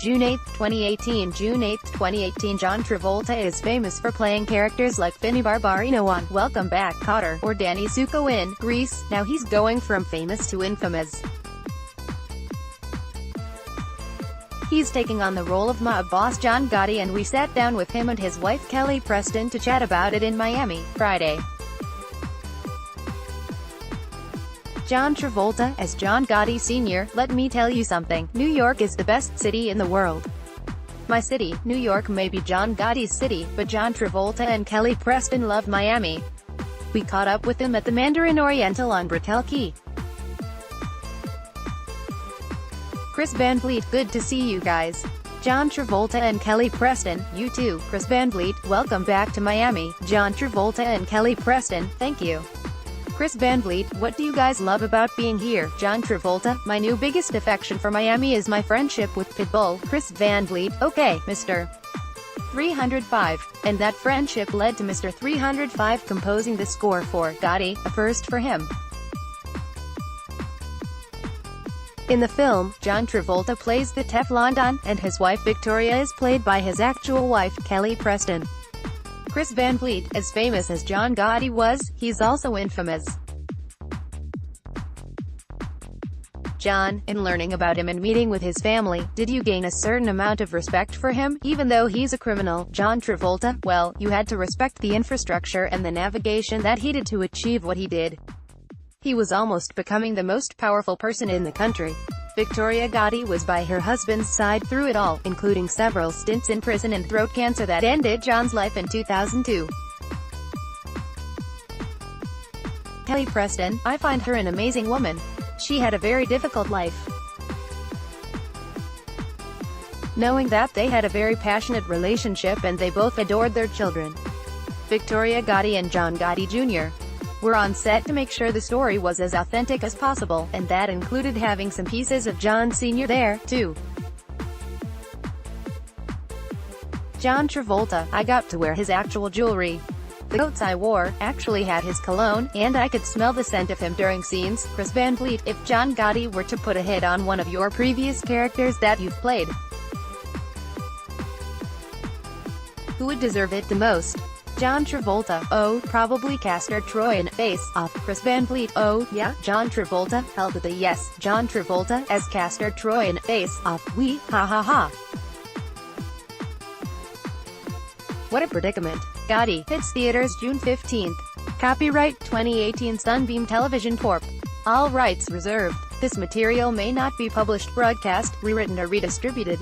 June 8, 2018. June 8, 2018. John Travolta is famous for playing characters like Vinnie Barbarino on Welcome Back, Kotter, or Danny Zuko in Grease. Now he's going from famous to infamous. He's taking on the role of mob boss John Gotti, and we sat down with him and his wife Kelly Preston to chat about it in Miami, Friday. John Travolta, as John Gotti Sr. Let me tell you something, New York is the best city in the world. My city, New York, may be John Gotti's city, but John Travolta and Kelly Preston love Miami. We caught up with him at the Mandarin Oriental on Brickell Key. Chris Van Vliet, good to see you guys. John Travolta and Kelly Preston, you too. Chris Van Vliet, welcome back to Miami. John Travolta and Kelly Preston, thank you. Chris Van Vliet, what do you guys love about being here? John Travolta, my new biggest affection for Miami is my friendship with Pitbull. Chris Van Vliet, okay, Mr. 305. And that friendship led to Mr. 305 composing the score for Gotti, a first for him. In the film, John Travolta plays the Teflon Don, and his wife Victoria is played by his actual wife, Kelly Preston. Chris Van Vliet, as famous as John Gotti was, he's also infamous. John, in learning about him and meeting with his family, did you gain a certain amount of respect for him, even though he's a criminal? John Travolta, well, you had to respect the infrastructure and the navigation that he did to achieve what he did. He was almost becoming the most powerful person in the country. Victoria Gotti was by her husband's side through it all, including several stints in prison and throat cancer that ended John's life in 2002. Kelly Preston, I find her an amazing woman. She had a very difficult life. Knowing that they had a very passionate relationship and they both adored their children. Victoria Gotti and John Gotti Jr. were on set to make sure the story was as authentic as possible, and that included having some pieces of John Sr. there, too. John Travolta, I got to wear his actual jewelry. The coats I wore actually had his cologne, and I could smell the scent of him during scenes. Chris Van Vliet, if John Gotti were to put a hit on one of your previous characters that you've played, who would deserve it the most? John Travolta, oh, probably Castor Troy in Face Off. Chris Van Vliet, oh, yeah, John Travolta, hell to the yes, John Travolta, as Castor Troy in Face Off, we, ha ha ha. What a predicament. Gotti, hits theaters June 15th. Copyright 2018 Sunbeam Television Corp. All rights reserved. This material may not be published, broadcast, rewritten or redistributed.